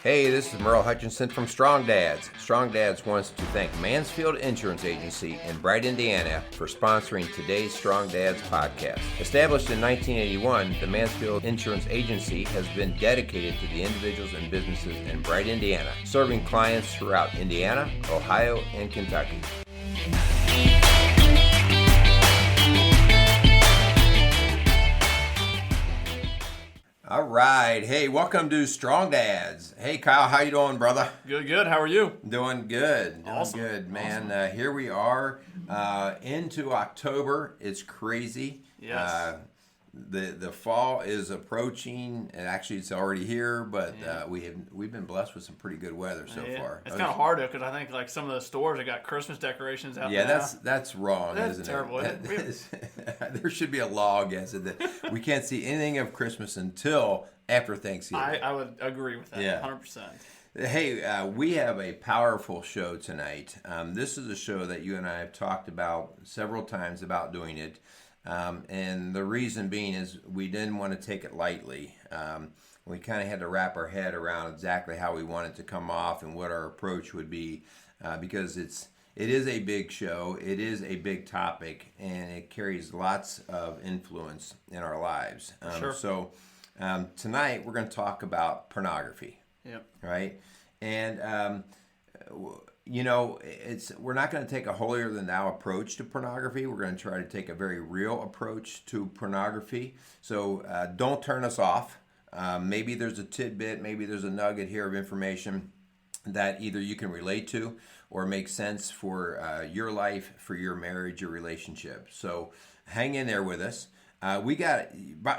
Hey, this is Merle Hutchinson from Strong Dads. Strong Dads wants to thank Mansfield Insurance Agency in Bright, Indiana for sponsoring today's Strong Dads podcast. Established in 1981, the Mansfield Insurance Agency has been dedicated to the individuals and businesses in Bright, Indiana, serving clients throughout Indiana, Ohio, and Kentucky. All right. Hey, welcome to Strong Dads. Hey, Kyle, how you doing, brother? Good. How are you? Doing good. Awesome. Good, man. Awesome. Here we are into October. It's crazy. Yes. The fall is approaching, and actually it's already here. But we've been blessed with some pretty good weather so far. It's kind of hard though, because I think like some of the stores have got Christmas decorations out there. Yeah, that's wrong, that's isn't terrible. it? There should be a law against it that we can't see anything of Christmas until after Thanksgiving. I would agree with that. Yeah. 100%. Hey, we have a powerful show tonight. This is a show that you and I have talked about several times about doing it. And the reason being is we didn't want to take it lightly. We kind of had to wrap our head around exactly how we want it to come off and what our approach would be, because it is a big show, it is a big topic, and it carries lots of influence in our lives. Sure. So tonight we're going to talk about pornography. Yep. Right? And we're not going to take a holier than thou approach to pornography. We're going to try to take a very real approach to pornography. So don't turn us off. Maybe there's a tidbit, maybe there's a nugget here of information that either you can relate to or make sense for your life, for your marriage, your relationship. So hang in there with us.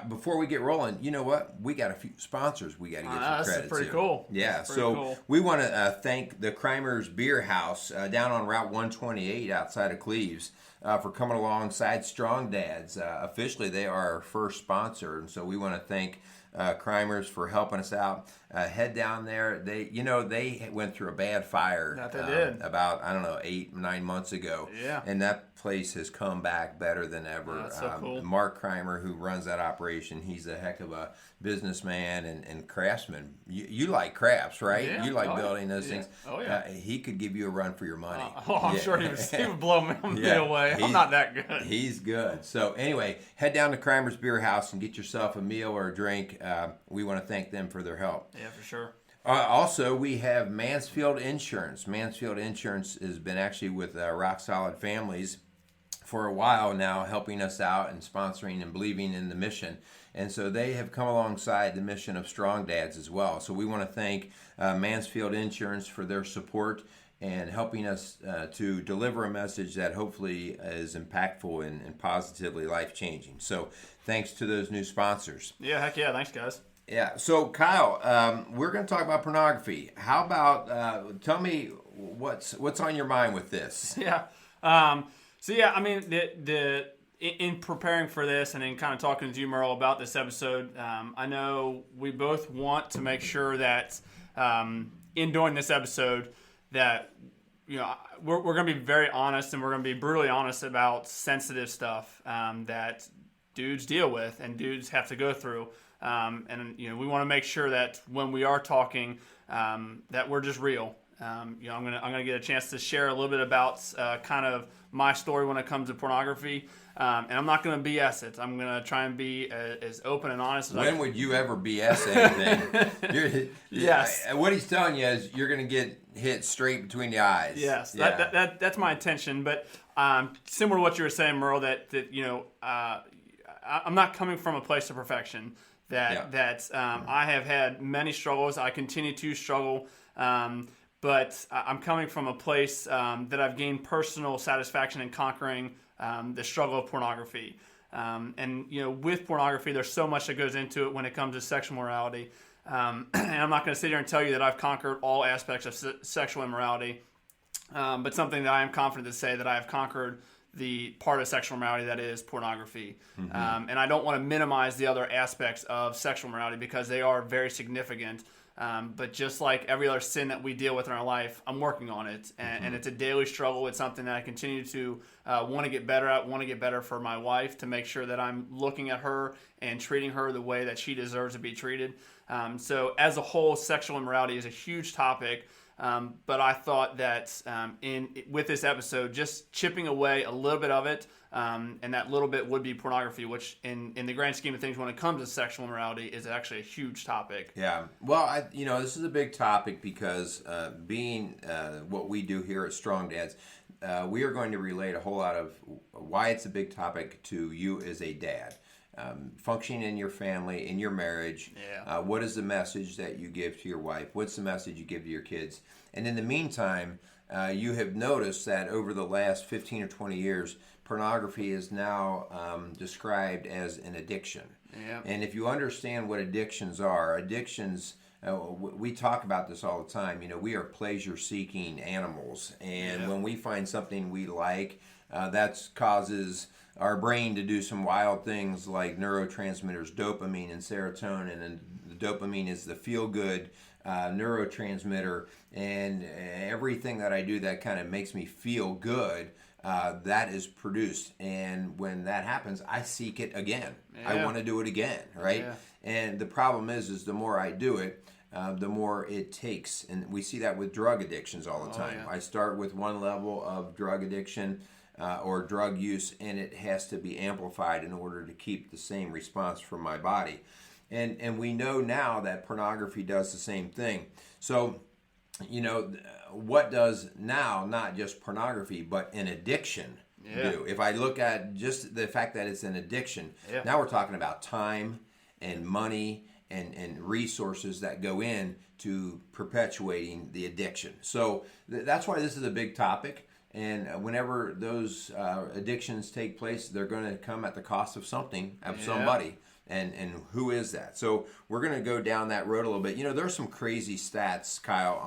Before we get rolling, you know what? We got a few sponsors we got to give some credit to. That's pretty cool. Yeah, cool. We want to thank the Kreimer's Beer House down on Route 128 outside of Cleves for coming alongside Strong Dads. Officially, they are our first sponsor, and so we want to thank Kreimer's for helping us out. Head down there. They went through a bad fire about 8-9 months ago. Yeah. And that place has come back better than ever. That's so cool. Mark Kreimer, who runs that operation, he's a heck of a businessman and craftsman. You like crafts, right? Yeah. You like building those things. Oh yeah. He could give you a run for your money. I'm sure he would blow me away. I'm not that good. He's good. So anyway, head down to Kreimer's Beer House and get yourself a meal or a drink. We want to thank them for their help. Yeah, for sure. Also, we have Mansfield Insurance. Mansfield Insurance has been actually with Rock Solid Families for a while now, helping us out and sponsoring and believing in the mission. And so they have come alongside the mission of Strong Dads as well. So we want to thank Mansfield Insurance for their support and helping us to deliver a message that hopefully is impactful and positively life-changing. So thanks to those new sponsors. Yeah, heck yeah. Thanks, guys. Yeah. So, Kyle, we're going to talk about pornography. How about, tell me what's on your mind with this? Yeah. In preparing for this and in kind of talking to you, Merle, about this episode, I know we both want to make sure that in doing this episode that, we're going to be very honest and we're going to be brutally honest about sensitive stuff that dudes deal with and dudes have to go through. We want to make sure that when we are talking, that we're just real. I'm gonna get a chance to share a little bit about kind of my story when it comes to pornography, and I'm not gonna BS it. I'm gonna try and be as open and honest as I can. When would you ever BS anything? Yes. What he's telling you is you're gonna get hit straight between the eyes. Yes. Yeah. That's my intention. But similar to what you were saying, Merle, that I'm not coming from a place of perfection. I have had many struggles. I continue to struggle. But I'm coming from a place that I've gained personal satisfaction in conquering the struggle of pornography. With pornography, there's so much that goes into it when it comes to sexual morality. And I'm not going to sit here and tell you that I've conquered all aspects of sexual immorality. But something that I am confident to say that I have conquered the part of sexual immorality that is pornography. And I don't want to minimize the other aspects of sexual immorality because they are very significant. But just like every other sin that we deal with in our life, I'm working on it. And it's a daily struggle. It's something that I continue to want to get better at, want to get better for my wife, to make sure that I'm looking at her and treating her the way that she deserves to be treated. So as a whole, sexual immorality is a huge topic. But I thought that with this episode, just chipping away a little bit of it, and that little bit would be pornography, which in the grand scheme of things, when it comes to sexual immorality, is actually a huge topic. Yeah. Well, this is a big topic because being what we do here at Strong Dads, we are going to relate a whole lot of why it's a big topic to you as a dad. Functioning in your family, in your marriage. Yeah. What is the message that you give to your wife? What's the message you give to your kids? And in the meantime, you have noticed that over the last 15 or 20 years, pornography is now described as an addiction. Yeah. And if you understand what addictions are, we talk about this all the time. We are pleasure-seeking animals. And when we find something we like, that causes our brain to do some wild things like neurotransmitters, dopamine and serotonin. And the dopamine is the feel-good neurotransmitter. And everything that I do that kind of makes me feel good, that is produced. And when that happens, I seek it again. Yeah. I want to do it again, right? Yeah. And the problem is the more I do it, the more it takes. And we see that with drug addictions all the time. Yeah. I start with one level of drug addiction or drug use, and it has to be amplified in order to keep the same response from my body. And we know now that pornography does the same thing. So, what does now not just pornography, but an addiction do? If I look at just the fact that it's an addiction, now we're talking about time and money and resources that go in to perpetuating the addiction. So that's why this is a big topic. And whenever those addictions take place, they're going to come at the cost of something, of somebody. And who is that? So we're going to go down that road a little bit. There's some crazy stats, Kyle,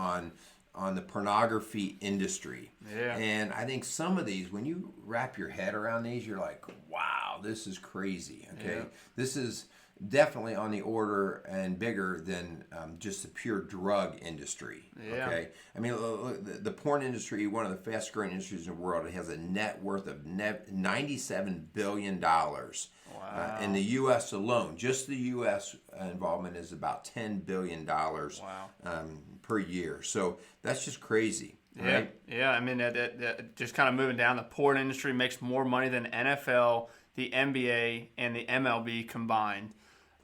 on the pornography industry. Yeah. And I think some of these, when you wrap your head around these, you're like, wow, this is crazy. Okay. Yeah. This is definitely on the order and bigger than just the pure drug industry. Yeah. Okay. I mean, look, the porn industry, one of the fastest growing industries in the world, it has a net worth of $97 billion. Wow. In the U.S. alone. Just the U.S. involvement is about $10 billion per year. So that's just crazy. Yeah, right? Yeah. I mean, that just kind of moving down, the porn industry makes more money than NFL, the NBA, and the MLB combined.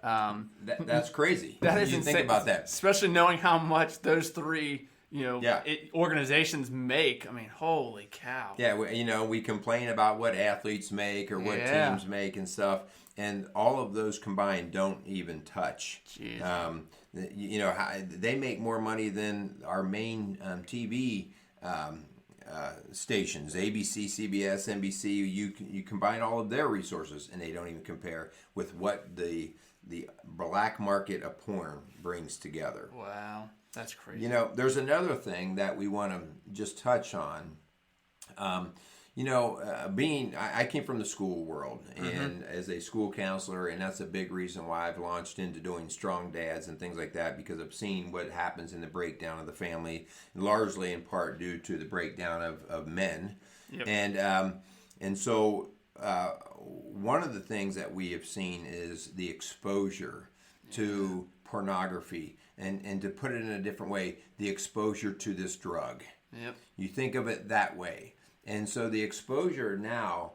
That's crazy. That is you insane. Think about that. Especially knowing how much those three organizations make. I mean, holy cow. Yeah, we complain about what athletes make or what teams make and stuff, and all of those combined don't even touch. They make more money than our main TV stations, ABC, CBS, NBC. You combine all of their resources, and they don't even compare with what the black market of porn brings together. Wow. That's crazy. There's another thing that we want to just touch on. I came from the school world and as a school counselor, and that's a big reason why I've launched into doing Strong Dads and things like that, because I've seen what happens in the breakdown of the family, largely in part due to the breakdown of men. Yep. And so one of the things that we have seen is the exposure to pornography. And to put it in a different way, the exposure to this drug. Yep. You think of it that way. And so the exposure now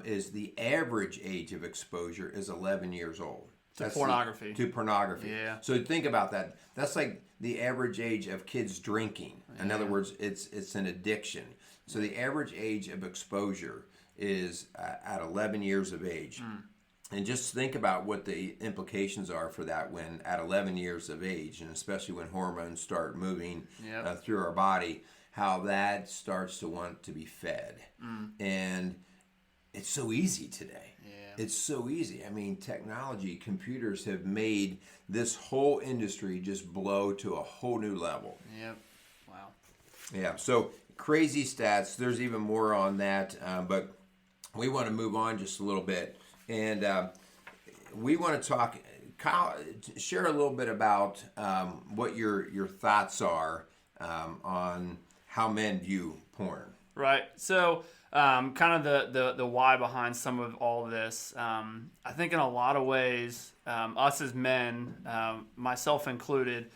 is the average age of exposure is 11 years old. To pornography. To pornography. Yeah. So think about that. That's like the average age of kids drinking. In other words, it's an addiction. So the average age of exposure is at 11 years of age. And just think about what the implications are for that when at 11 years of age, and especially when hormones start moving through our body, how that starts to want to be fed. And it's so easy today. Yeah. It's so easy. I mean, technology, computers have made this whole industry just blow to a whole new level. Yep. Wow. Yeah, so crazy stats. There's even more on that, but we want to move on just a little bit, and we want to talk. Kyle, share a little bit about what your thoughts are on how men view porn. Right. So, kind of the why behind some of all of this. I think in a lot of ways, us as men, myself included,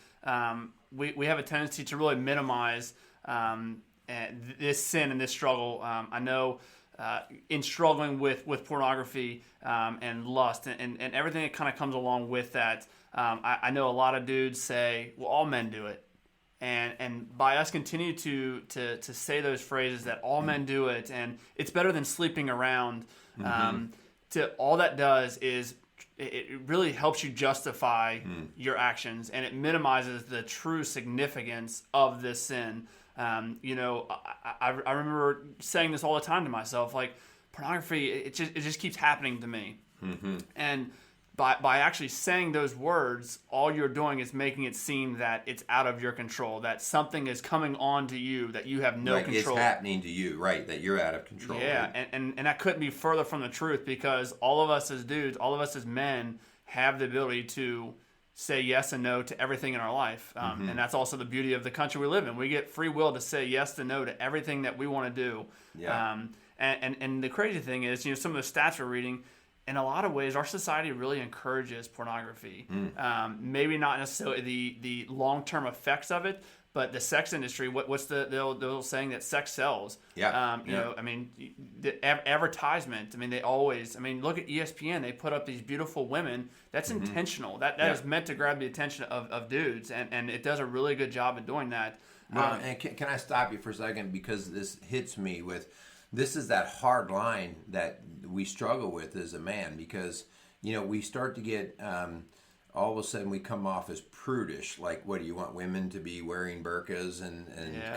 we have a tendency to really minimize this sin and this struggle. I know in struggling with pornography and lust and everything that kind of comes along with that, I know a lot of dudes say, well, all men do it. And by us continue to say those phrases that all men do it and it's better than sleeping around, to all that does is it really helps you justify your actions, and it minimizes the true significance of this sin. I remember saying this all the time to myself, like, pornography, it just keeps happening to me. And by actually saying those words, all you're doing is making it seem that it's out of your control, that something is coming on to you that you have no control. It's happening to you, right? That you're out of control. Yeah, right? and that couldn't be further from the truth, because all of us as dudes, all of us as men have the ability to say yes and no to everything in our life. And that's also the beauty of the country we live in. We get free will to say yes and no to everything that we want to do. Yeah. And the crazy thing is, some of the stats we're reading, in a lot of ways, our society really encourages pornography. Maybe not necessarily the long-term effects of it, but the sex industry, what's the old saying that sex sells? Yeah. The advertisement, they always, look at ESPN, they put up these beautiful women. That's intentional. That is meant to grab the attention of dudes, and it does a really good job at doing that. Well, and can I stop you for a second, because this hits me with, this is that hard line that we struggle with as a man, because, we start to get, all of a sudden we come off as prudish. Like, what do you want women to be wearing burqas and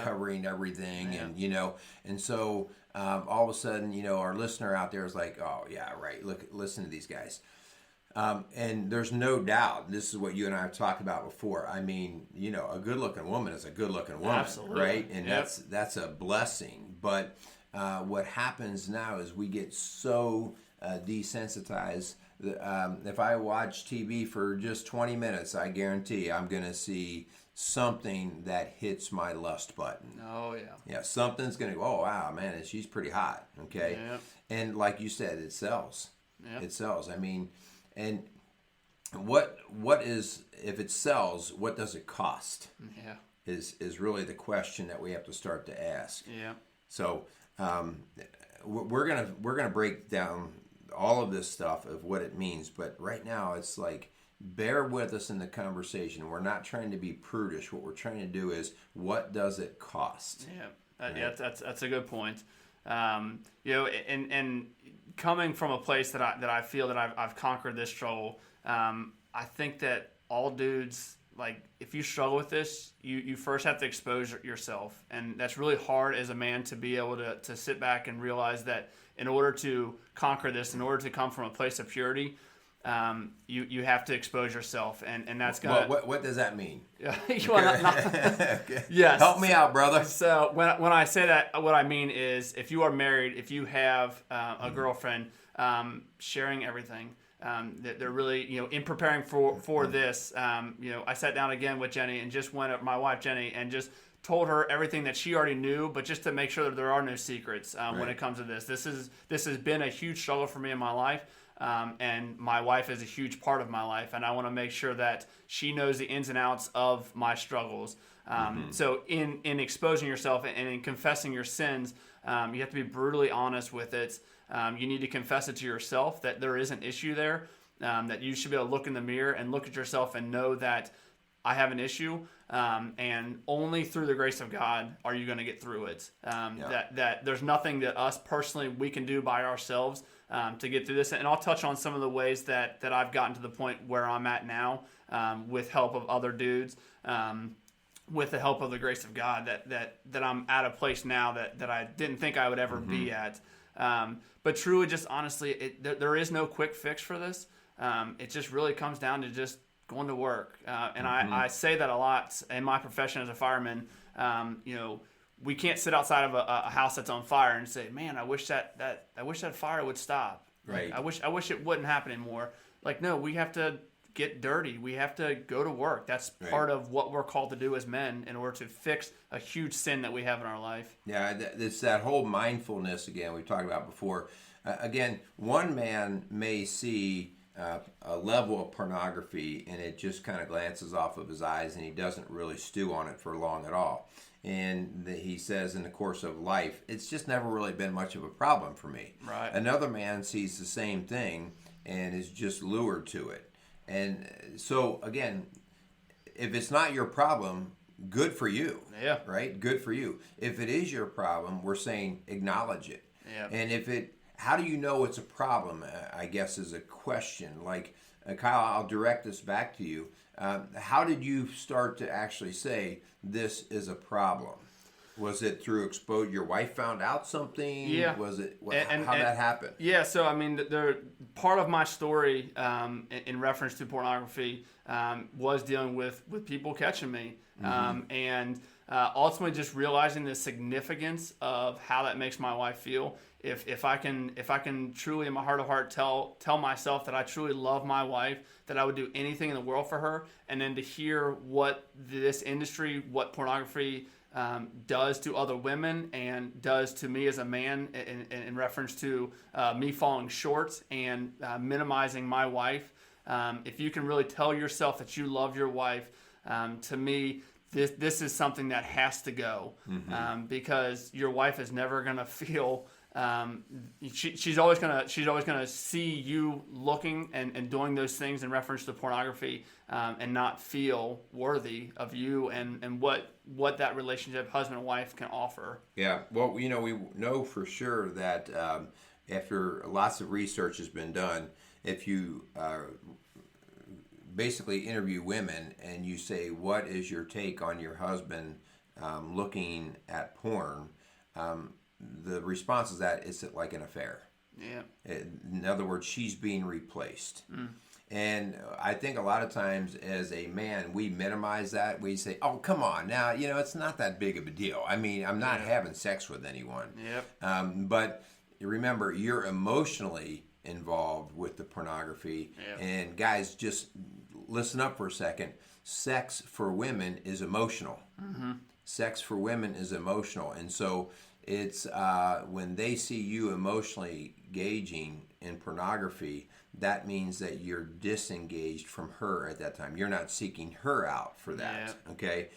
covering everything? Yeah. And so all of a sudden, our listener out there is like, oh yeah, right. Listen to these guys. And there's no doubt, this is what you and I have talked about before. A good looking woman is a good looking woman. Absolutely. Right? And that's a blessing. But what happens now is we get so desensitized. If I watch TV for just 20 minutes, I guarantee I'm going to see something that hits my lust button. Oh, yeah. Yeah, something's going to go, oh, wow, man, she's pretty hot, okay? Yeah. And like you said, it sells. Yeah. It sells. And what is, if it sells, what does it cost? Yeah. Is really the question that we have to start to ask. Yeah. So we're gonna break down all of this stuff of what it means, but right now it's like, bear with us in the conversation. We're not trying to be prudish. What we're trying to do is, what does it cost? Yeah, right? That's a good point. And coming from a place that I feel that I've conquered this struggle, I think that all dudes, like, if you struggle with this, you first have to expose yourself, and that's really hard as a man to be able to sit back and realize that in order to conquer this, in order to come from a place of purity, you have to expose yourself, and that's gonna. What does that mean? Okay. Yes. Help me out, brother. So when I say that, what I mean is, if you are married, if you have a girlfriend, sharing everything. That they're really, in preparing for this, I sat down again with Jenny and just went up, my wife Jenny, and just told her everything that she already knew, but just to make sure that there are no secrets when it comes to this. This has been a huge struggle for me in my life, and my wife is a huge part of my life, and I want to make sure that she knows the ins and outs of my struggles. So in exposing yourself and in confessing your sins, you have to be brutally honest with it. You need to confess it to yourself that there is an issue there, that you should be able to look in the mirror and look at yourself and know that I have an issue, and only through the grace of God are you going to get through it. That there's nothing that us personally we can do by ourselves to get through this. And I'll touch on some of the ways that I've gotten to the point where I'm at now, with help of other dudes, with the help of the grace of God, that I'm at a place now that I didn't think I would ever be at. But truly, just honestly, there is no quick fix for this. It just really comes down to just going to work. And I say that a lot in my profession as a fireman. we can't sit outside of a house that's on fire and say, man, I wish that fire would stop. Right. Like, I wish it wouldn't happen anymore. Like, no, we have to get dirty. We have to go to work. That's part of what we're called to do as men in order to fix a huge sin that we have in our life. Yeah, it's that whole mindfulness again we've talked about before. Again, one man may see a level of pornography and it just kind of glances off of his eyes and he doesn't really stew on it for long at all. And he says in the course of life, it's just never really been much of a problem for me. Right. Another man sees the same thing and is just lured to it. And so, again, if it's not your problem, good for you. Yeah. Right? Good for you. If it is your problem, we're saying acknowledge it. Yeah. And how do you know it's a problem, I guess, is a question. Like, Kyle, I'll direct this back to you. How did you start to actually say this is a problem? Was it through exposure? Your wife found out something? Yeah. Was it? How that happened? Yeah. So I mean, part of my story in reference to pornography was dealing with people catching me, and ultimately just realizing the significance of how that makes my wife feel. If I can truly in my heart of heart tell myself that I truly love my wife, that I would do anything in the world for her, and then to hear what this industry, what pornography does to other women and does to me as a man in reference to me falling short and minimizing my wife. If you can really tell yourself that you love your wife, to me, this is something that has to go, because your wife is never going to feel. She's always gonna see you looking and doing those things in reference to pornography, and not feel worthy of you and what that relationship, husband and wife, can offer. Yeah, well, we know for sure that after lots of research has been done, if you basically interview women and you say, what is your take on your husband looking at porn, the response is that it's like an affair. Yeah. In other words, she's being replaced. And I think a lot of times as a man, we minimize that. We say, oh, come on. Now, it's not that big of a deal. I mean, I'm not having sex with anyone. Yep. But remember, you're emotionally involved with the pornography. Yep. And guys, just listen up for a second. Sex for women is emotional. Sex for women is emotional. And so it's when they see you emotionally gauging in pornography, that means that you're disengaged from her at that time. You're not seeking her out for that. Yeah. Okay?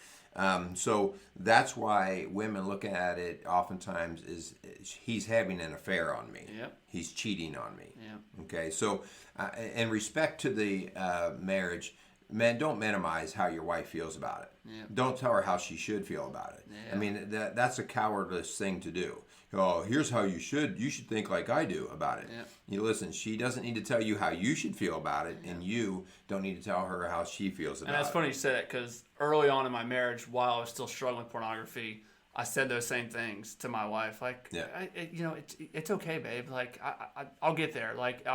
So that's why women look at it oftentimes is he's having an affair on me. Yep. He's cheating on me. Yep. Okay? So in respect to the marriage, men, don't minimize how your wife feels about it. Yep. Don't tell her how she should feel about it. Yep. I mean, that's a cowardless thing to do. Oh, here's how you should think like I do about it. Yep. You listen, she doesn't need to tell you how you should feel about it, and you don't need to tell her how she feels about it. And that's funny you said it, because early on in my marriage, while I was still struggling with pornography, I said those same things to my wife. Like, it's okay, babe. Like, I'll get there. Like,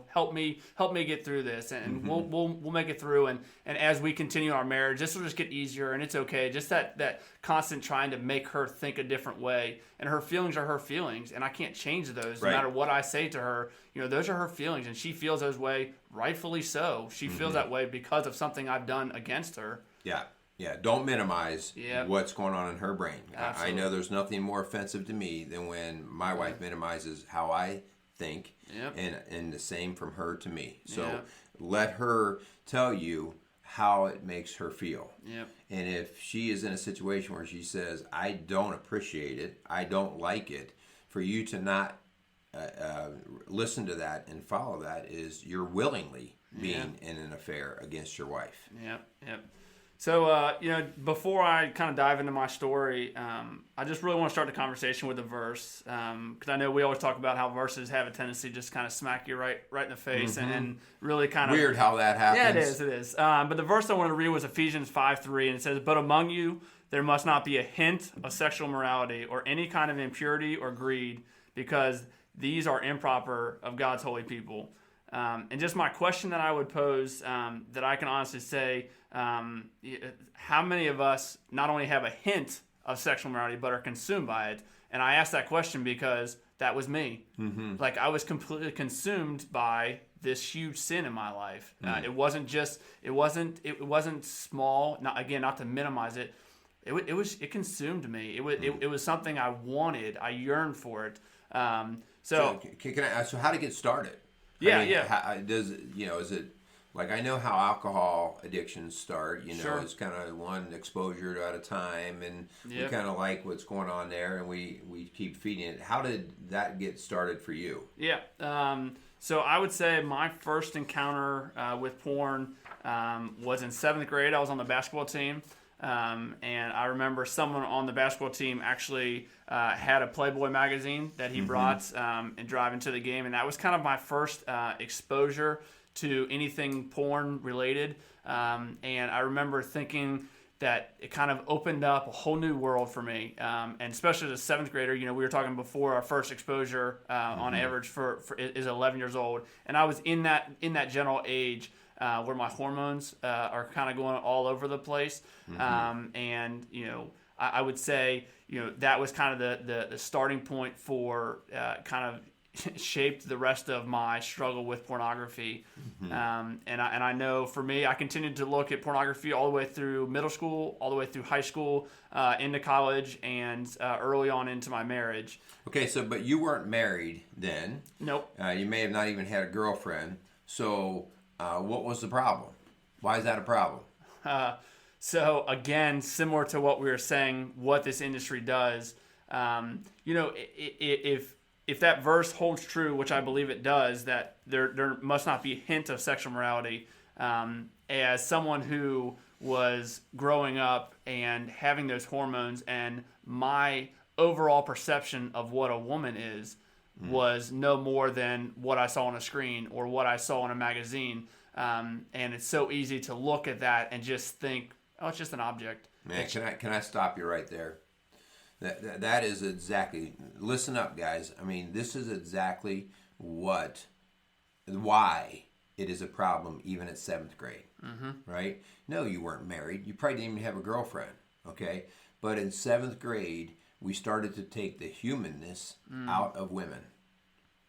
help me get through this, and we'll make it through. And as we continue our marriage, this will just get easier, and it's okay. Just that constant trying to make her think a different way, and her feelings are her feelings, and I can't change those. Right. No matter what I say to her, those are her feelings, and she feels those way, rightfully so. She feels that way because of something I've done against her. Yeah. Yeah, don't minimize what's going on in her brain. I know there's nothing more offensive to me than when my wife minimizes how I think, and the same from her to me. So let her tell you how it makes her feel. Yep. And if she is in a situation where she says, I don't appreciate it, I don't like it, for you to not listen to that and follow that is you're willingly being in an affair against your wife. Yep. So, before I kind of dive into my story, I just really want to start the conversation with a verse, because I know we always talk about how verses have a tendency to just kind of smack you right in the face, and really kind of... Weird how that happens. Yeah, it is. But the verse I wanted to read was Ephesians 5:3, and it says, "But among you there must not be a hint of sexual immorality or any kind of impurity or greed, because these are improper of God's holy people." And just my question that I would pose, that I can honestly say, how many of us not only have a hint of sexual immorality, but are consumed by it. And I asked that question because that was me. Mm-hmm. Like, I was completely consumed by this huge sin in my life. It wasn't small. Not to minimize it. It consumed me. It was something I wanted. I yearned for it. So can I ask, so how to get started? Yeah. How, is it like, I know how alcohol addictions start, Sure. It's kind of one exposure at a time, and we Yep. kind of like what's going on there, and we keep feeding it. How did that get started for you? Yeah. So I would say my first encounter with porn was in 7th grade. I was on the basketball team. And I remember someone on the basketball team actually had a Playboy magazine that he brought and driving to the game. And that was kind of my first exposure to anything porn related. And I remember thinking that it kind of opened up a whole new world for me. And especially as a 7th grader, we were talking before, our first exposure on average for is 11 years old. And I was in that general age where my hormones are kind of going all over the place. And, I would say, that was kind of the starting point for kind of shaped the rest of my struggle with pornography. And I know for me, I continued to look at pornography all the way through middle school, all the way through high school, into college, and early on into my marriage. Okay, but you weren't married then. Nope. You may have not even had a girlfriend. So what was the problem? Why is that a problem? So again, similar to what we were saying, what this industry does, if that verse holds true, which I believe it does, that there must not be a hint of sexual morality, as someone who was growing up and having those hormones, and my overall perception of what a woman is was no more than what I saw on a screen or what I saw in a magazine. And it's so easy to look at that and just think, oh, it's just an object. Man, can I stop you right there? That is exactly. Listen up, guys. I mean, this is exactly why it is a problem even at 7th grade, right? No, you weren't married. You probably didn't even have a girlfriend, okay? But in 7th grade, we started to take the humanness out of women.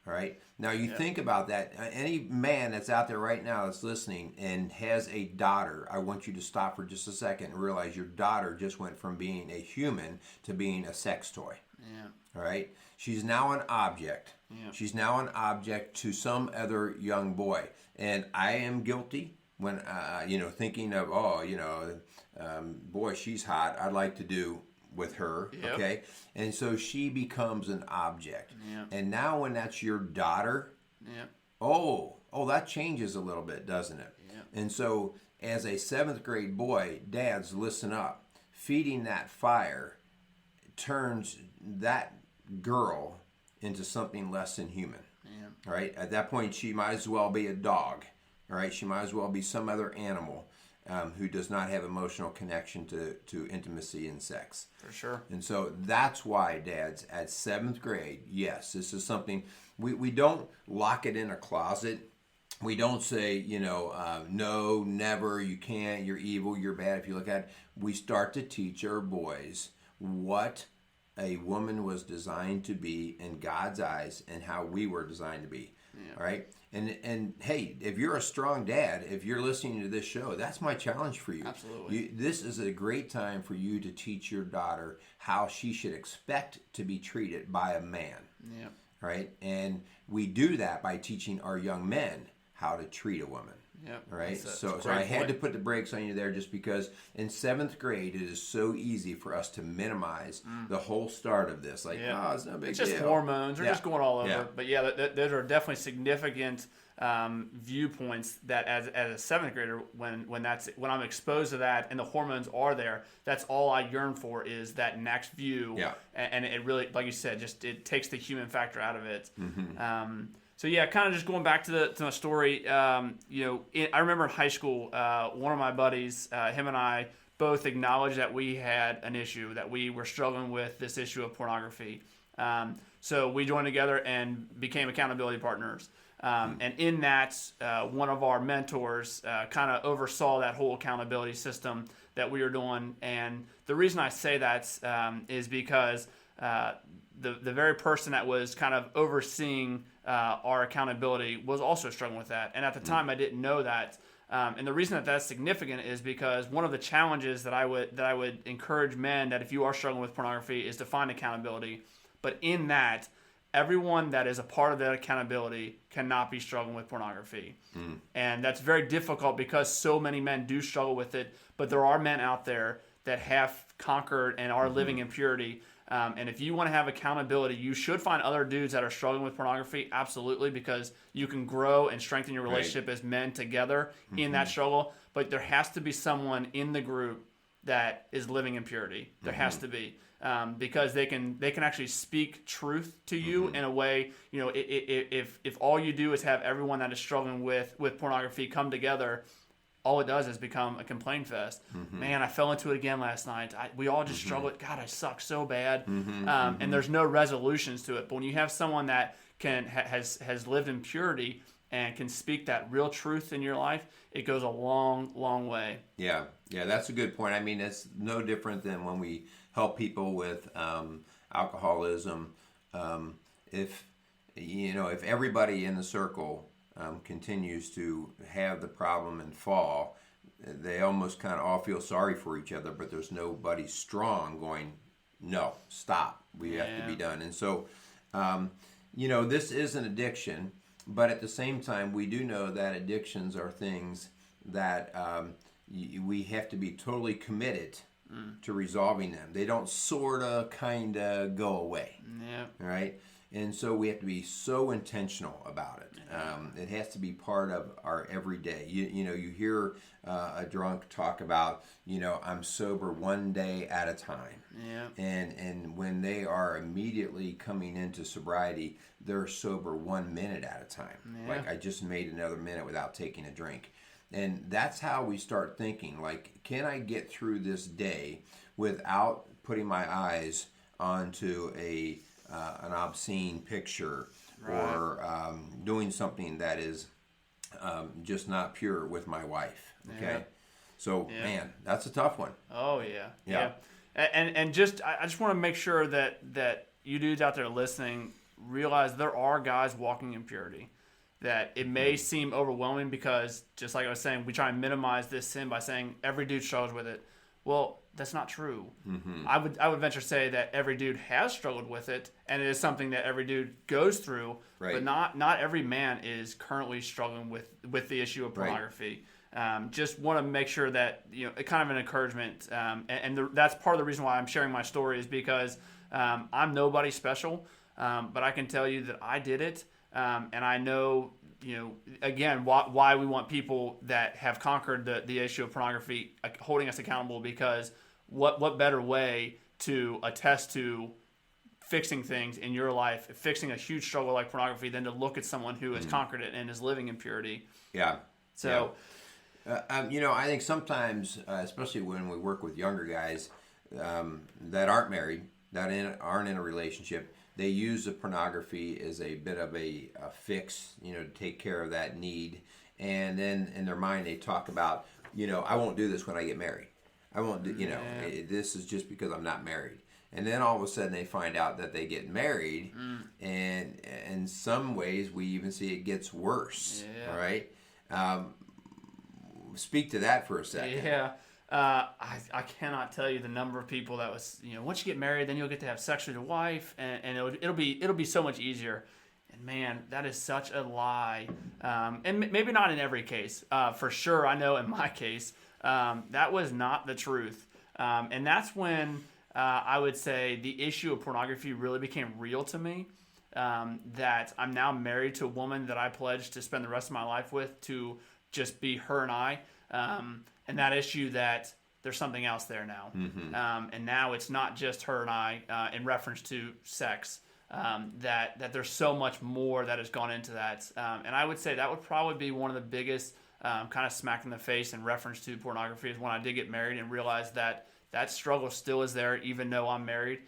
All right. Now you think about that. Any man that's out there right now that's listening and has a daughter, I want you to stop for just a second and realize your daughter just went from being a human to being a sex toy. Yeah. All right. She's now an object. Yeah. She's now an object to some other young boy, and I am guilty when thinking of boy, she's hot. I'd like to do with her, okay? And so she becomes an object. Yep. And now when that's your daughter, that changes a little bit, doesn't it? Yep. And so as a 7th grade boy, dads, listen up. Feeding that fire turns that girl into something less than human. Yep. All right? At that point, she might as well be a dog. All right? She might as well be some other animal. Who does not have emotional connection to intimacy and sex. For sure. And so that's why, dads, at 7th grade, yes, this is something, we don't lock it in a closet. We don't say, no, never, you can't, you're evil, you're bad if you look at it. We start to teach our boys what a woman was designed to be in God's eyes and how we were designed to be. Yeah. All right? And hey, if you're a strong dad, if you're listening to this show, that's my challenge for you. Absolutely. This is a great time for you to teach your daughter how she should expect to be treated by a man. Yeah. Right? And we do that by teaching our young men how to treat a woman. Yeah. Right? So I had to put the brakes on you there just because in 7th grade it is so easy for us to minimize the whole start of this. Like, it's no big deal. It's just hormones. They're just going all over. Yeah. But those are definitely significant viewpoints that as a 7th grader, when I'm exposed to that and the hormones are there, that's all I yearn for is that next view. Yeah. And it really, like you said, it takes the human factor out of it. Mm-hmm. So kind of just going back to my story. I remember in high school, one of my buddies, him and I both acknowledged that we had an issue, that we were struggling with this issue of pornography. So we joined together and became accountability partners. And in that, one of our mentors kind of oversaw that whole accountability system that we were doing. And the reason I say that is because the very person that was kind of overseeing our accountability was also struggling with that. And at the time, I didn't know that. And the reason that that's significant is because one of the challenges that I would encourage men that if you are struggling with pornography is to find accountability. But in that, everyone that is a part of that accountability cannot be struggling with pornography. And that's very difficult because so many men do struggle with it. But there are men out there that have conquered and are living in purity. And if you want to have accountability, you should find other dudes that are struggling with pornography, absolutely, because you can grow and strengthen your relationship as men together in that struggle. But there has to be someone in the group that is living in purity. There has to be. Because they can actually speak truth to you in a way, if all you do is have everyone that is struggling with pornography come together, all it does is become a complaint fest. Man, I fell into it again last night. We all just struggle. God, I suck so bad. And there's no resolutions to it. But when you have someone that has lived in purity and can speak that real truth in your life, it goes a long, long way. Yeah, that's a good point. I mean, it's no different than when we help people with alcoholism. If everybody in the circle continues to have the problem and fall, they almost kind of all feel sorry for each other, but there's nobody strong going, no, stop, we have to be done. And so, this is an addiction, but at the same time, we do know that addictions are things that we have to be totally committed to resolving them. They don't sort of, kind of go away. Yeah. Right? And so we have to be so intentional about it. It has to be part of our everyday. You hear a drunk talk about, I'm sober one day at a time. Yeah. And when they are immediately coming into sobriety, they're sober 1 minute at a time. Yeah. Like, I just made another minute without taking a drink. And that's how we start thinking, like, can I get through this day without putting my eyes onto an obscene picture, or doing something that is just not pure with my wife. Okay, so man, that's a tough one. Oh yeah. And I just want to make sure that you dudes out there listening realize there are guys walking in purity. That it may seem overwhelming because, just like I was saying, we try and minimize this sin by saying every dude struggles with it. Well, that's not true. I would venture to say that every dude has struggled with it, and it is something that every dude goes through. Right. But not every man is currently struggling with the issue of pornography. Just want to make sure that kind of an encouragement, that's part of the reason why I'm sharing my story is because I'm nobody special, but I can tell you that I did it, and I know. Again, why we want people that have conquered the issue of pornography holding us accountable, because what better way to attest to fixing things in your life, fixing a huge struggle like pornography, than to look at someone who has conquered it and is living in purity. Yeah. So, I think sometimes, especially when we work with younger guys that aren't married, that aren't in a relationship, they use the pornography as a bit of a fix, to take care of that need. And then in their mind, they talk about, I won't do this when I get married. I won't do, this is just because I'm not married. And then all of a sudden they find out that they get married, and in some ways we even see it gets worse. All right? Speak to that for a second. Yeah. I cannot tell you the number of people that was, once you get married, then you'll get to have sex with your wife, and it'll be so much easier. And man, that is such a lie. And maybe not in every case. For sure, I know in my case, that was not the truth. And that's when I would say the issue of pornography really became real to me. That I'm now married to a woman that I pledged to spend the rest of my life with, to just be her and I. And that issue that there's something else there now. And now it's not just her and I in reference to sex, that there's so much more that has gone into that. And I would say that would probably be one of the biggest kind of smack in the face in reference to pornography, is when I did get married and realized that struggle still is there, even though I'm married,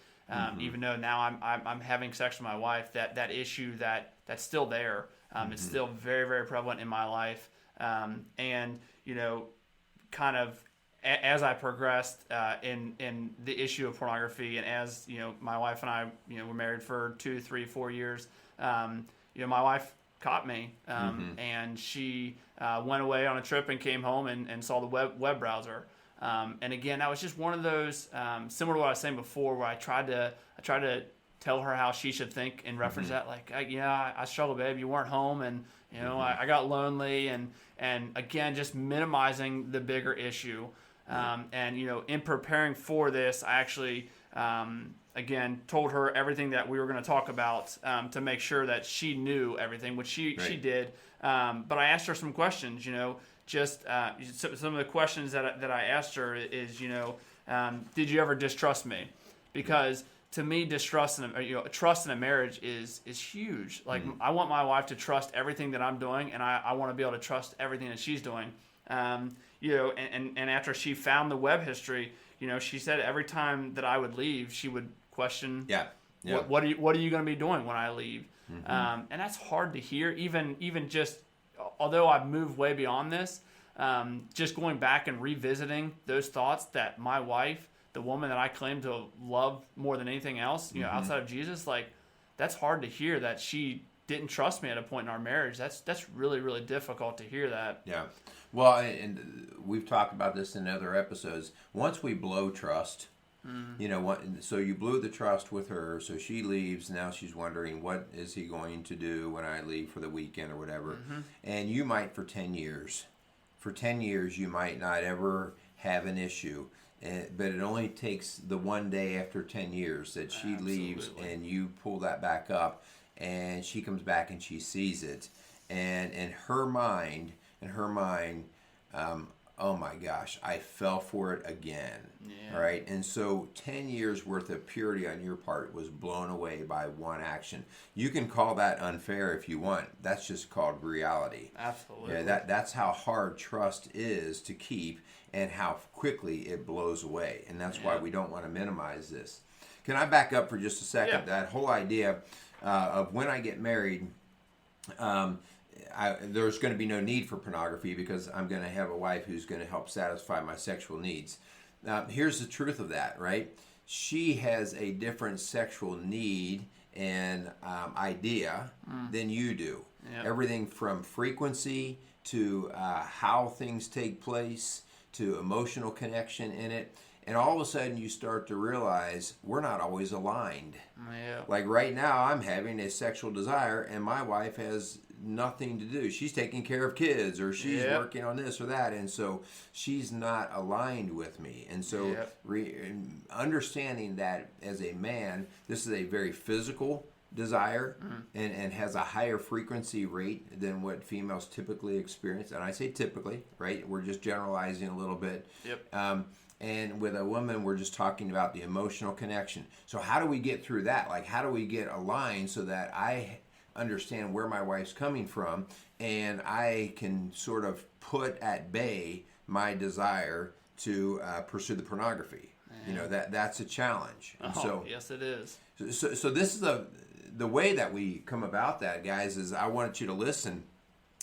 even though now I'm having sex with my wife, that issue that's still there. It's still very, very prevalent in my life. And, kind of as I progressed in the issue of pornography, and as, my wife and I, were married for 2, 3, 4 years, my wife caught me, and she went away on a trip and came home and saw the web browser. And again, that was just one of those, similar to what I was saying before, where I tried to tell her how she should think in reference to that. Like, I struggled, babe. You weren't home, and I got lonely, and again, just minimizing the bigger issue. And in preparing for this, I actually again told her everything that we were going to talk about, to make sure that she knew everything, which she did. But I asked her some questions. Just some of the questions that I asked her is, did you ever distrust me? Because to me, trust in a marriage is huge. Like, I want my wife to trust everything that I'm doing, and I want to be able to trust everything that she's doing. And after she found the web history, she said every time that I would leave, she would question, what are you going to be doing when I leave? And that's hard to hear. Even just, although I've moved way beyond this, just going back and revisiting those thoughts that my wife, the woman that I claim to love more than anything else, outside of Jesus, like, that's hard to hear that she didn't trust me at a point in our marriage. That's really, really difficult to hear that. Yeah. Well, and we've talked about this in other episodes. Once we blow trust, so you blew the trust with her, so she leaves. Now she's wondering, what is he going to do when I leave for the weekend or whatever? And you might, for 10 years, you might not ever have an issue. But it only takes the one day after 10 years that she leaves, and you pull that back up, and she comes back and she sees it. And in her mind, oh my gosh, I fell for it again. Yeah. Right? And so 10 years worth of purity on your part was blown away by one action. You can call that unfair if you want. That's just called reality. Absolutely. Yeah, that's how hard trust is to keep, and how quickly it blows away. And that's why we don't want to minimize this. Can I back up for just a second? Yeah. That whole idea of when I get married, there's going to be no need for pornography, because I'm going to have a wife who's going to help satisfy my sexual needs. Here's the truth of that, right? She has a different sexual need and idea than you do. Yep. Everything from frequency to how things take place to emotional connection in it. And all of a sudden you start to realize we're not always aligned. Yeah. Like right now I'm having a sexual desire and my wife has nothing to do. She's taking care of kids, or she's working on this or that, and so she's not aligned with me. And so understanding that as a man, this is a very physical desire and has a higher frequency rate than what females typically experience. And I say typically, right? We're just generalizing a little bit. Yep. And with a woman, we're just talking about the emotional connection. So how do we get through that? Like, how do we get aligned so that I understand where my wife's coming from, and I can sort of put at bay my desire to pursue the pornography? That's a challenge. And so yes, it is. So this is the way that we come about that, guys, is I want you to listen.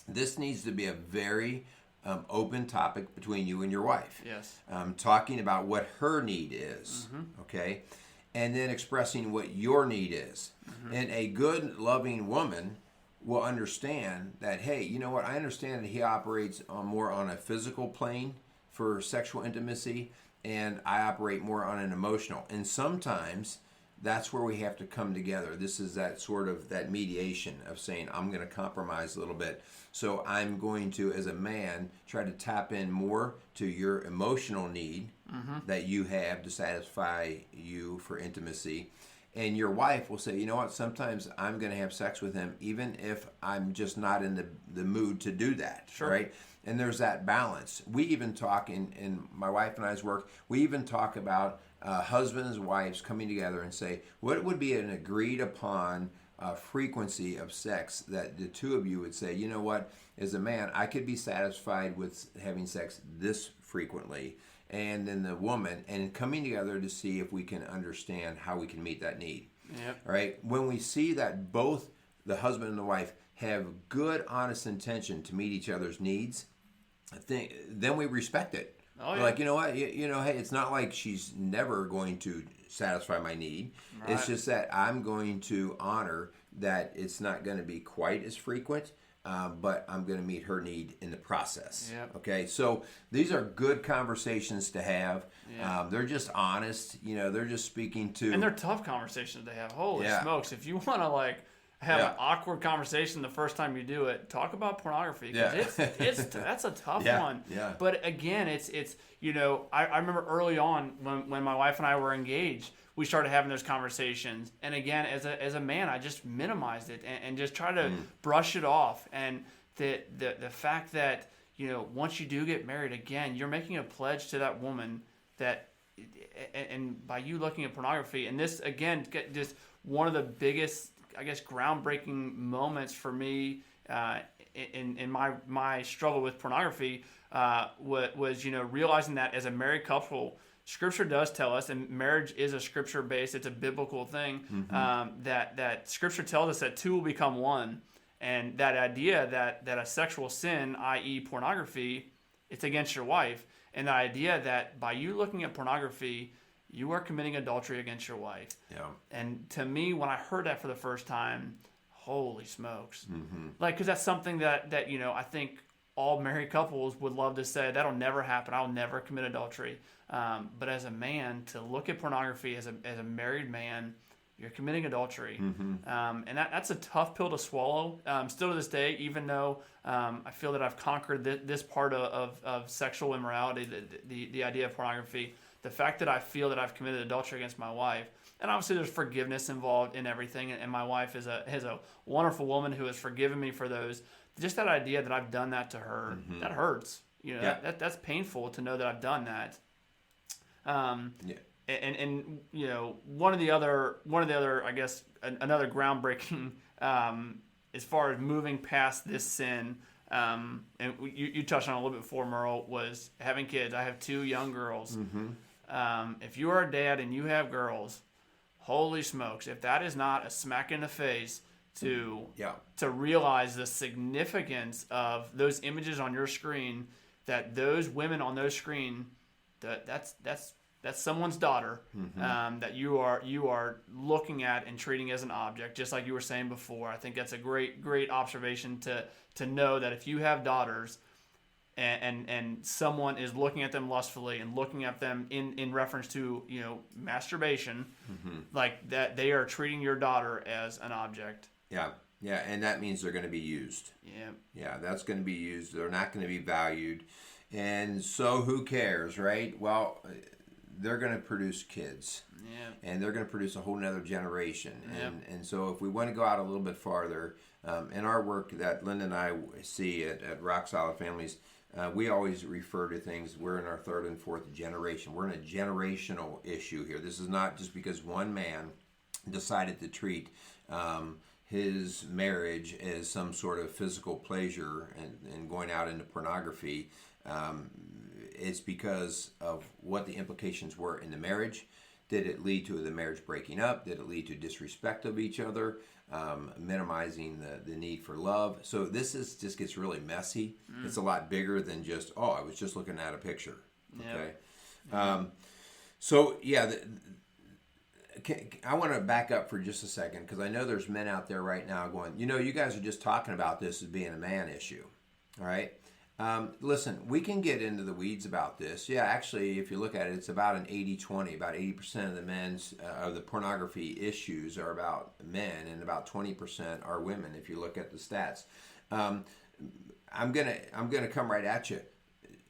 This needs to be a very open topic between you and your wife. Yes. Talking about what her need is, okay? And then expressing what your need is. And a good, loving woman will understand that, hey, you know what? I understand that he operates more on a physical plane for sexual intimacy, and I operate more on an emotional. And sometimes that's where we have to come together. This is that sort of that mediation of saying, I'm going to compromise a little bit. So I'm going to, as a man, try to tap in more to your emotional need that you have to satisfy you for intimacy. And your wife will say, you know what, sometimes I'm going to have sex with him even if I'm just not in the mood to do that, right? And there's that balance. We even talk in my wife and I's work, we even talk about husbands and wives coming together and say, what would be an agreed upon frequency of sex that the two of you would say, you know what, as a man, I could be satisfied with having sex this frequently, and then the woman, and coming together to see if we can understand how we can meet that need. Yep. All right? When we see that both the husband and the wife have good, honest intention to meet each other's needs, then we respect it. Oh, We're yeah. like, you know what, hey, it's not like she's never going to satisfy my need. Right. It's just that I'm going to honor that it's not going to be quite as frequent, but I'm going to meet her need in the process. Yep. Okay, so these are good conversations to have. Yeah. They're just honest. They're just speaking to. And they're tough conversations to have. Holy Yeah. smokes! If you want to have Yeah. an awkward conversation the first time you do it, talk about pornography. 'Cause Yeah. that's a tough Yeah. one. Yeah. But again, it's I remember early on when my wife and I were engaged, we started having those conversations. And again, as a man, I just minimized it and just try to brush it off. And the fact that once you do get married, again, you're making a pledge to that woman that, and by you looking at pornography, and this again, just one of the biggest, I guess, groundbreaking moments for me in my struggle with pornography was realizing that as a married couple, Scripture does tell us, and marriage is a Scripture based, it's a biblical thing, that Scripture tells us that two will become one, and that idea that a sexual sin, i.e. pornography, it's against your wife, and the idea that by you looking at pornography, you are committing adultery against your wife. Yeah. And to me, when I heard that for the first time, holy smokes. Because that's something that I think all married couples would love to say, that'll never happen. I'll never commit adultery. But as a man, to look at pornography as a married man, you're committing adultery. And that's a tough pill to swallow. Still to this day, even though I feel that I've conquered this part of sexual immorality, the idea of pornography, the fact that I feel that I've committed adultery against my wife, and obviously there's forgiveness involved in everything, and my wife is a wonderful woman who has forgiven me for those. Just that idea that I've done that to her, that hurts. That's painful to know that I've done that. And one of the other I guess another groundbreaking as far as moving past this sin, and you touched on it a little bit before, Merle, was having kids. I have 2 young girls. If you are a dad and you have girls, holy smokes, if that is not a smack in the face to realize the significance of those images on your screen, that those women on those screen, that's someone's daughter, that you are looking at and treating as an object, just like you were saying before. I think that's a great observation to know that if you have daughters and someone is looking at them lustfully and looking at them in reference to masturbation, like that, they are treating your daughter as an object. Yeah, and that means they're going to be used. Yeah, that's going to be used. They're not going to be valued. And so who cares, right? Well, they're going to produce kids. And they're going to produce a whole nother generation. And so if we want to go out a little bit farther, in our work that Linda and I see at Rock Solid Families, we always refer to things, we're in our 3rd and 4th generation. We're in a generational issue here. This is not just because one man decided to treat his marriage as some sort of physical pleasure and going out into pornography. It's because of what the implications were in the marriage. Did it lead to the marriage breaking up? Did it lead to disrespect of each other? Minimizing the need for love? So this just gets really messy. It's a lot bigger than just, I was just looking at a picture. Okay. I want to back up for just a second, because I know there's men out there right now going, you guys are just talking about this as being a man issue. All right. Listen, we can get into the weeds about this. Yeah, actually, if you look at it, it's about an 80-20. About 80% of the men's of the pornography issues are about men, and about 20% are women. If you look at the stats, I'm gonna come right at you.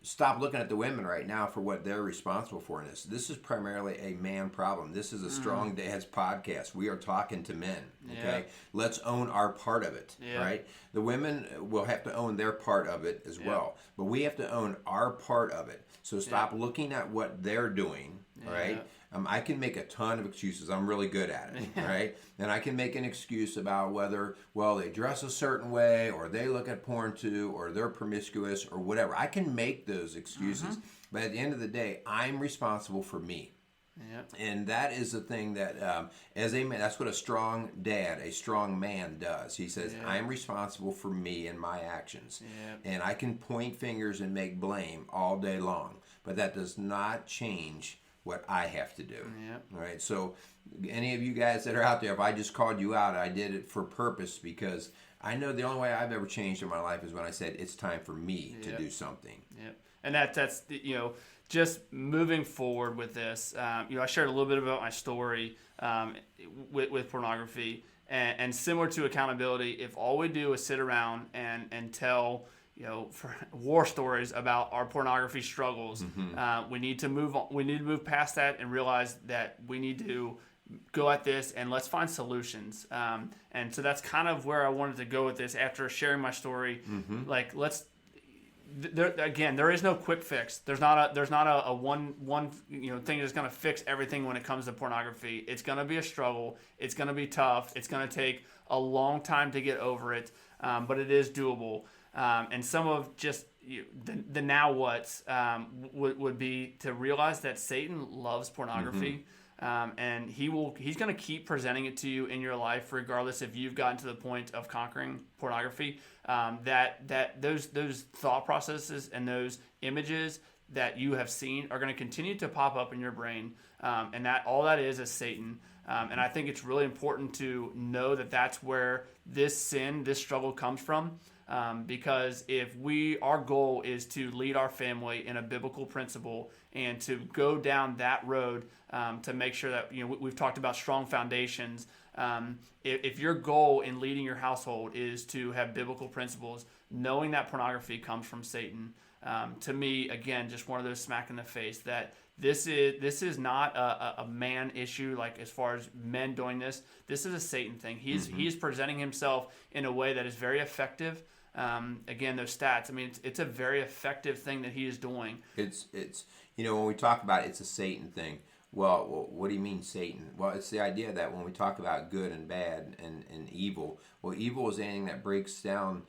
Stop looking at the women right now for what they're responsible for in this. This is primarily a man problem. This is a Strong Dads podcast. We are talking to men. Okay, let's own our part of it. Right. The women will have to own their part of it as well, but we have to own our part of it. So stop looking at what they're doing. All right. I can make a ton of excuses. I'm really good at it, right? And I can make an excuse about whether, they dress a certain way, or they look at porn too, or they're promiscuous, or whatever. I can make those excuses. But at the end of the day, I'm responsible for me. Yep. And that is the thing that, as a man, that's what a strong dad, a strong man does. He says, Yep. I am responsible for me and my actions. Yep. And I can point fingers and make blame all day long. But that does not change what I have to do. Yep. All right. So, any of you guys that are out there, if I just called you out, I did it for purpose because I know the only way I've ever changed in my life is when I said it's time for me to do something. Yep. And that's just moving forward with this. I shared a little bit about my story with pornography, and similar to accountability, if all we do is sit around and tell for war stories about our pornography struggles, we need to move on. We need to move past that and realize that we need to go at this and let's find solutions. And so that's kind of where I wanted to go with this after sharing my story. Like there is no quick fix. There's not a one thing that's going to fix everything when it comes to pornography. It's going to be a struggle. It's going to be tough. It's going to take a long time to get over it, but it is doable. And some of just the now what's would be to realize that Satan loves pornography. And he's going to keep presenting it to you in your life, regardless if you've gotten to the point of conquering pornography. That those thought processes and those images that you have seen are going to continue to pop up in your brain, and that all that is Satan. And I think it's really important to know that that's where this struggle comes from. Because if our goal is to lead our family in a biblical principle and to go down that road to make sure that we've talked about strong foundations. If your goal in leading your household is to have biblical principles, knowing that pornography comes from Satan, to me, again, just one of those smack in the face that this is not a man issue, like as far as men doing this. This is a Satan thing. He's presenting himself in a way that is very effective. Again, those stats. I mean, it's a very effective thing that he is doing. It's when we talk about it's a Satan thing. Well, what do you mean Satan? Well, it's the idea that when we talk about good and bad and evil, well, evil is anything that breaks down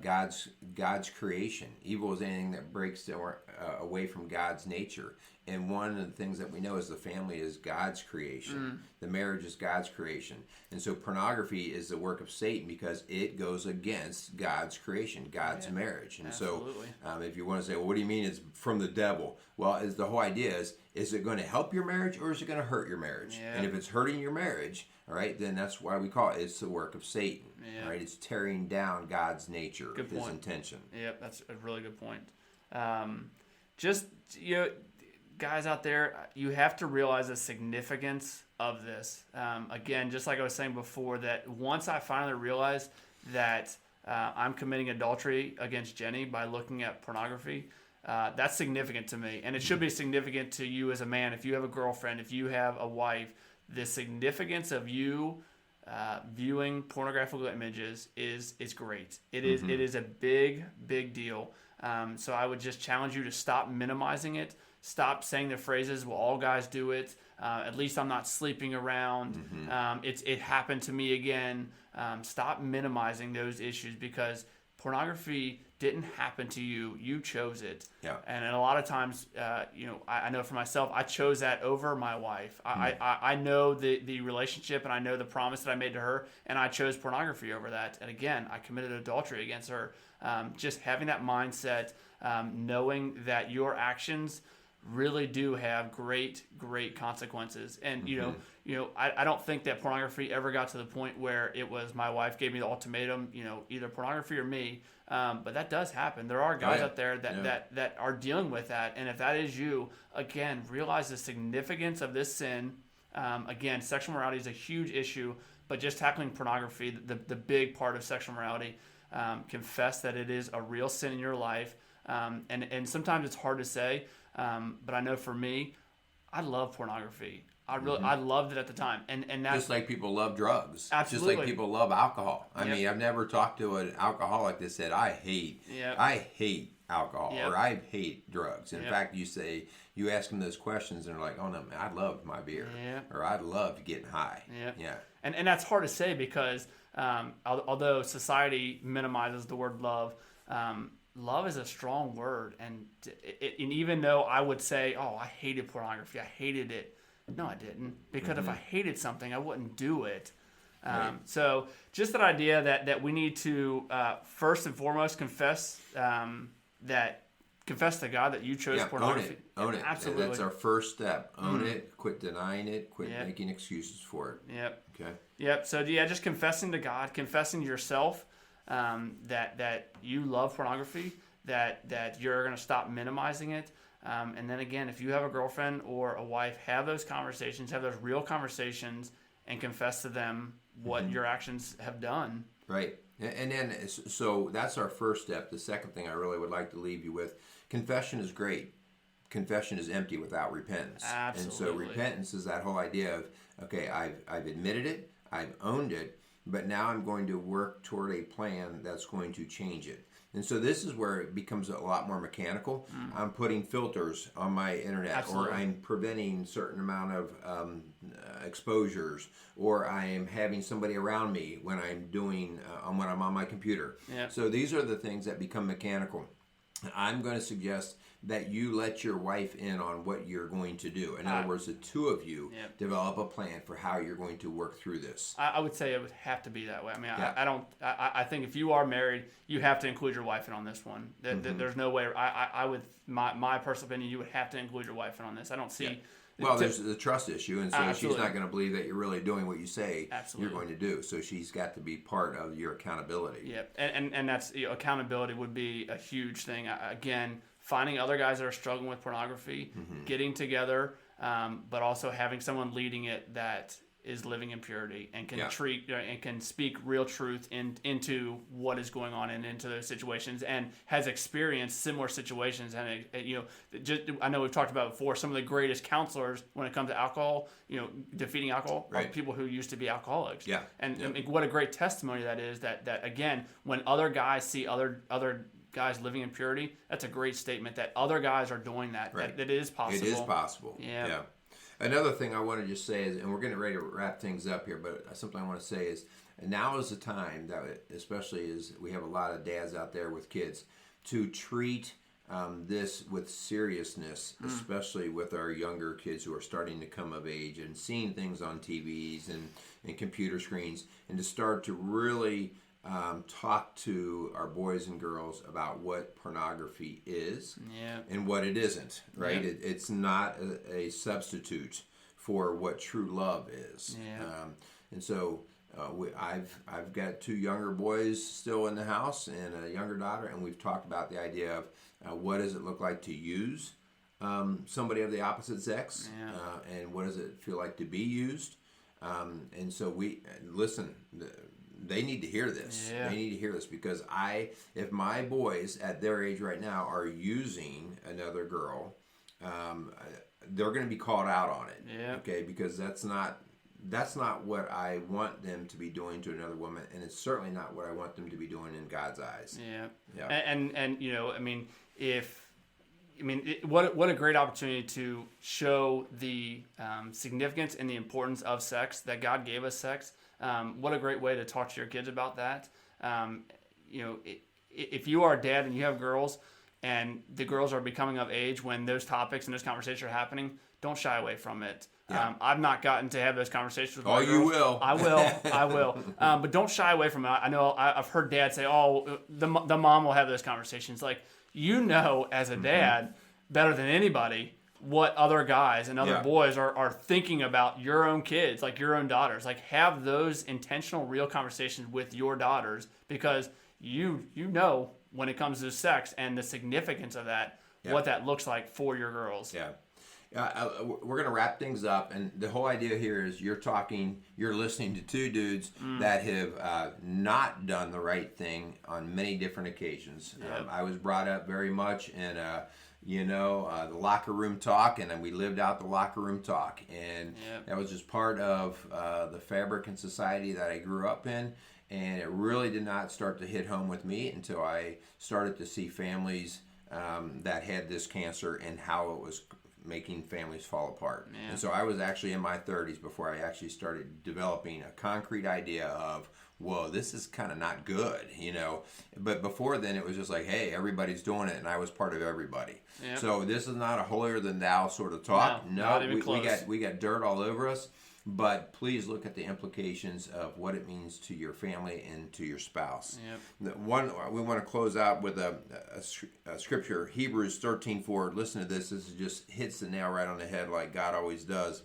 God's creation. Evil is anything that breaks away from God's nature. And one of the things that we know is the family is God's creation. The marriage is God's creation. And so pornography is the work of Satan because it goes against God's creation, God's marriage. And absolutely. So if you want to say, well, what do you mean it's from the devil? Well, the whole idea is it going to help your marriage or is it going to hurt your marriage? Yeah. And if it's hurting your marriage, all right, then that's why we call it's the work of Satan. Yeah. All right, it's tearing down God's nature, his intention. Yep, that's a really good point. Guys out there, you have to realize the significance of this. Again, just like I was saying before, that once I finally realized that I'm committing adultery against Jenny by looking at pornography, that's significant to me. And it should be significant to you as a man. If you have a girlfriend, if you have a wife, the significance of you viewing pornographic images is great. It is a big deal. So I would just challenge you to stop minimizing it. Stop saying the phrases, well, all guys do it. At least I'm not sleeping around. It happened to me again. Stop minimizing those issues because pornography didn't happen to you. You chose it. Yeah. And a lot of times, I know for myself, I chose that over my wife. I know the relationship and I know the promise that I made to her, and I chose pornography over that. And again, I committed adultery against her. Just having that mindset, knowing that your actions really do have great consequences. And I don't think that pornography ever got to the point where it was my wife gave me the ultimatum, either pornography or me. But that does happen. There are guys out there that are dealing with that. And if that is you, again, realize the significance of this sin. Again, sexual morality is a huge issue, but just tackling pornography, the big part of sexual morality, confess that it is a real sin in your life. And sometimes it's hard to say, but I know for me, I love pornography. I loved it at the time, and that, just like people love drugs, absolutely. Just like people love alcohol. I mean, I've never talked to an alcoholic that said I hate alcohol or I hate drugs. In fact, you ask them those questions, and they're like, "Oh no, man, I love my beer, or I love getting high." And that's hard to say because although society minimizes the word love. Love is a strong word, and even though I would say, "Oh, I hated pornography. I hated it," No, I didn't. Because if I hated something, I wouldn't do it. Right. So just that idea that we need to first and foremost confess confess to God that you chose pornography. Own it. Absolutely. That's our first step. Own it. Quit denying it. Quit making excuses for it. Yep. Okay. Yep. So yeah, just confessing to God, confessing to yourself that you love pornography, that you're going to stop minimizing it. And then again, if you have a girlfriend or a wife, have those conversations, have those real conversations, and confess to them what your actions have done. Right. And then, so that's our first step. The second thing I really would like to leave you with, confession is great. Confession is empty without repentance. Absolutely. And so repentance is that whole idea of, okay, I've admitted it, I've owned it, but now I'm going to work toward a plan that's going to change it. And so this is where it becomes a lot more mechanical. I'm putting filters on my internet, Absolutely. or I'm preventing certain amount of exposures, or I am having somebody around me when I'm doing when I'm on my computer. Yeah. So these are the things that become mechanical. I'm going to suggest that you let your wife in on what you're going to do. In other words, the two of you develop a plan for how you're going to work through this. I would say it would have to be that way. I mean, I think if you are married, you have to include your wife in on this one. There's no way. I would, my personal opinion, you would have to include your wife in on this. I don't see. Yeah. Well, there's the trust issue, and so Absolutely. she's not going to believe that you're really doing what you say Absolutely. you're going to do. So she's got to be part of your accountability. Yep, and that's accountability would be a huge thing. Again, finding other guys that are struggling with pornography, getting together, but also having someone leading it that is living in purity and can treat and can speak real truth into what is going on and into those situations, and has experienced similar situations. And I know we've talked about before, some of the greatest counselors when it comes to alcohol, defeating alcohol, are people who used to be alcoholics. Yeah. And what a great testimony that is. That again, when other guys see other guys living in purity, that's a great statement that other guys are doing that. Right. That it is possible. It is possible. Yeah. Another thing I want to just say is, and we're getting ready to wrap things up here, but something I want to say is, now is the time that, especially as we have a lot of dads out there with kids, to treat this with seriousness, especially with our younger kids who are starting to come of age and seeing things on TVs and computer screens, and to start to really talk to our boys and girls about what pornography is and what it isn't, right? Yeah. It's not a substitute for what true love is. And so I've got two younger boys still in the house and a younger daughter, and we've talked about the idea of what does it look like to use somebody of the opposite sex, and what does it feel like to be used. And so listen, they need to hear this. Yeah. They need to hear this, because if my boys at their age right now are using another girl, they're going to be called out on it. Yeah. Okay, because that's not what I want them to be doing to another woman, and it's certainly not what I want them to be doing in God's eyes. Yeah. And what a great opportunity to show the significance and the importance of sex, that God gave us sex. What a great way to talk to your kids about that. If you are a dad and you have girls, and the girls are becoming of age when those topics and those conversations are happening, don't shy away from it. Yeah. I've not gotten to have those conversations with my girls. You will. I will. But don't shy away from it. I know I've heard dads say, the mom will have those conversations. Like, as a dad, better than anybody, what other guys and other boys are thinking about your own kids, like your own daughters. Like, have those intentional, real conversations with your daughters, because you know when it comes to sex and the significance of that, what that looks like for your girls. Yeah. We're going to wrap things up, and the whole idea here is you're listening to two dudes that have not done the right thing on many different occasions. Yep. I was brought up very much in the locker room talk, and then we lived out the locker room talk, and that was just part of the fabric and society that I grew up in. And it really did not start to hit home with me until I started to see families that had this cancer and how it was making families fall apart. Yeah. And so I was actually in my 30s before I actually started developing a concrete idea of, whoa, this is kind of not good, you know. But before then, it was just like, hey, everybody's doing it, and I was part of everybody. Yep. So this is not a holier than thou sort of talk. No, not even close. We got dirt all over us. But please look at the implications of what it means to your family and to your spouse. Yep. We want to close out with a scripture, Hebrews 13:4. Listen to this. This just hits the nail right on the head like God always does.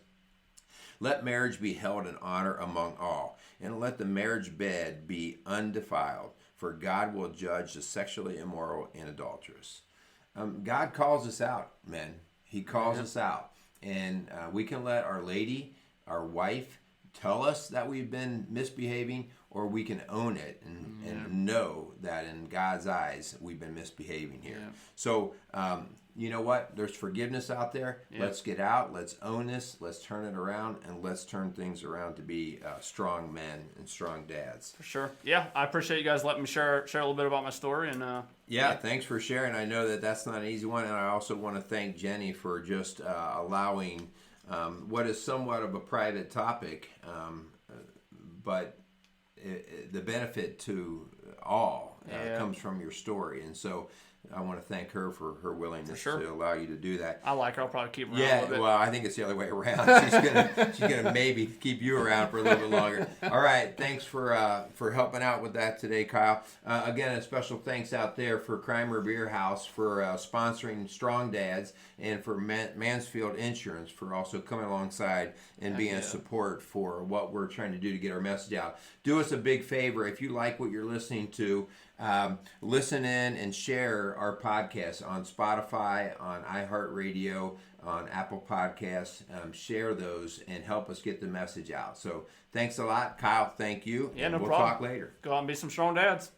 Let marriage be held in honor among all, and let the marriage bed be undefiled, for God will judge the sexually immoral and adulterous. God calls us out, men. He calls us out. And we can let our lady, our wife, tell us that we've been misbehaving, or we can own it and know that in God's eyes we've been misbehaving here. Yeah. So, you know what? There's forgiveness out there. Yeah. Let's get out. Let's own this. Let's turn it around, and let's turn things around to be strong men and strong dads. For sure. Yeah, I appreciate you guys letting me share a little bit about my story. And yeah, thanks for sharing. I know that that's not an easy one, and I also want to thank Jenny for just allowing what is somewhat of a private topic, but the benefit to all comes from your story. And so I want to thank her for her willingness to allow you to do that. I like her. I'll probably keep her around Yeah, a little bit. well, I think it's the other way around. She's gonna maybe keep you around for a little bit longer. All right, thanks for helping out with that today, Kyle. Again, a special thanks out there for Crimer Beer House for sponsoring Strong Dads, and for Mansfield Insurance for also coming alongside and being a support for what we're trying to do to get our message out. Do us a big favor, if you like what you're listening to, listen in and share our podcast on Spotify, on iHeartRadio, on Apple Podcasts. Share those and help us get the message out. So thanks a lot, Kyle. Thank you. Yeah, no we'll problem. talk later. Go out and be some strong dads.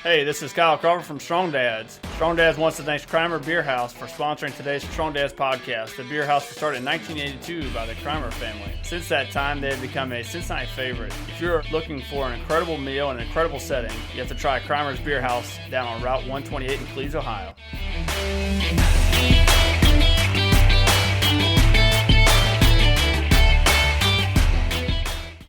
Hey, this is Kyle Carver from Strong Dads. Strong Dads wants to thank Crimer Beer House for sponsoring today's Strong Dads podcast. The beer house was started in 1982 by the Crimer family. Since that time, they have become a Cincinnati favorite. If you're looking for an incredible meal and an incredible setting, you have to try Crimer's Beer House down on Route 128 in Cleves, Ohio.